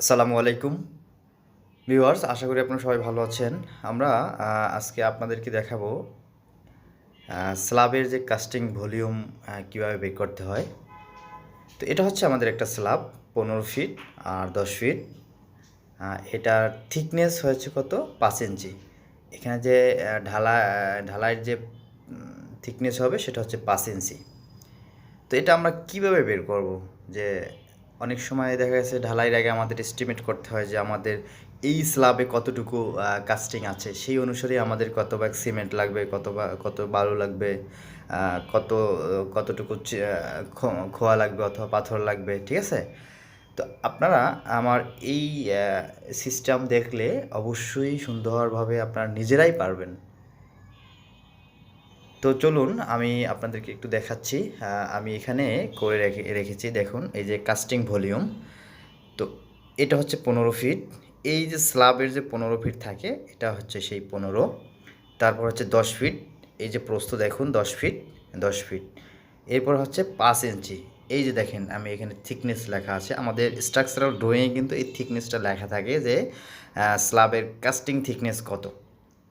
আসসালামু আলাইকুম ভিউয়ার্স, আশা করি আপনারা সবাই ভালো আছেন। আমরা আজকে আপনাদেরকে দেখাবো স্ল্যাবের যে কাস্টিং ভলিউম কীভাবে বের করতে হয়। তো এটা হচ্ছে আমাদের একটা স্ল্যাব 15 ফিট আর 10 ফিট। এটার থিকনেস হয়েছে কত 5 ইঞ্চি। এখানে যে ঢালাইয়ের যে থিকনেস হবে সেটা হচ্ছে 5 ইঞ্চি। তো এটা আমরা কিভাবে বের করব? যে অনেক সময় দেখা গেছে ঢালাইয়ের আগে আমাদের এস্টিমেট করতে হয় যে আমাদের এই স্ল্যাবে কতটুকু কাস্টিং আছে, সেই অনুসারে আমাদের কত ব্যাগ সিমেন্ট লাগবে, কত বালু লাগবে, কতটুকু খোয়া লাগবে অথবা পাথর লাগবে, ঠিক আছে? তো আপনারা আমার এই সিস্টেম দেখলে অবশ্যই সুন্দরভাবে আপনারা নিজেরাই পারবেন। তো চলুন আমি আপনাদেরকে একটু দেখাচ্ছি। আমি এখানে করে রেখেছি, দেখুন এই যে কাস্টিং ভলিউম। তো এটা হচ্ছে 15 ফিট। এই যে স্ল্যাবের যে 15 ফিট থাকে এটা হচ্ছে সেই 15। তারপর হচ্ছে 10 ফিট। এই যে প্রস্থ দেখুন 10 ফিট, 10 ফিট। এরপর হচ্ছে 5 ইঞ্চি। এই যে দেখেন আমি এখানে থিকনেস লেখা আছে, আমাদের স্ট্রাকচারাল ড্রয়িংয়ে কিন্তু এই থিকনেসটা লেখা থাকে যে স্ল্যাবের কাস্টিং থিকনেস কত,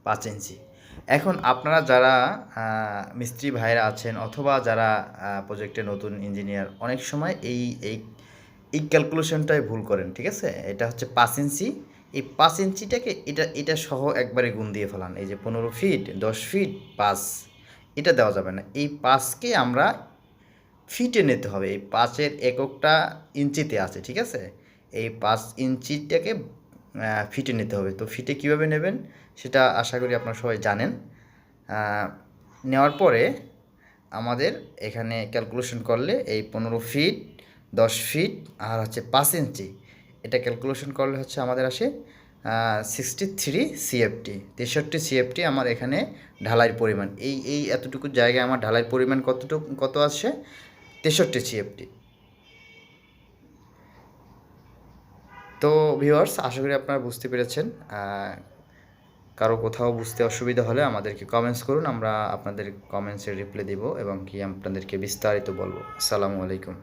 5 ইঞ্চি। এখন আপনারা যারা মিস্ত্রি ভাইরা আছেন অথবা যারা প্রজেক্টে নতুন ইঞ্জিনিয়ার, অনেক সময় এই এই এই ক্যালকুলেশনটাই ভুল করেন, ঠিক আছে? এটা হচ্ছে 5 ইঞ্চি। এই 5 ইঞ্চিটাকে এটা সহ একবারে গুণ দিয়ে ফেলান। এই যে 15 ফিট, 10 ফিট, 5, এটা দেওয়া যাবে না। এই 5কে আমরা ফিটে নিতে হবে। এই 5-এর এককটা ইঞ্চিতে আছে, ঠিক আছে? এই 5 ইঞ্চিটাকে ফিটে নিতে হবে। তো ফিটে কীভাবে নেবেন সেটা আশা করি আপনারা সবাই জানেন। নেওয়ার পরে আমাদের এখানে ক্যালকুলেশন করলে এই 15 ফিট, 10 ফিট আর হচ্ছে 5 ইঞ্চি, এটা ক্যালকুলেশন করলে হচ্ছে আমাদের আসে 63 সিএফটি, 63 সিএফটি আমার এখানে ঢালাইয়ের পরিমাণ। এই এতটুকু জায়গায় আমার ঢালাইয়ের পরিমাণ কত আসে? 63 সিএফটি। তো ভিউয়ার্স, আশা করি আপনারা বুঝতে পেরেছেন। কারো কোথাও বুঝতে অসুবিধা হলে আমাদেরকে কমেন্টস করুন, আমরা আপনাদের কমেন্টসের রিপ্লাই দিব এবং কি আপনাদেরকে বিস্তারিত বলবো। আসসালামু আলাইকুম।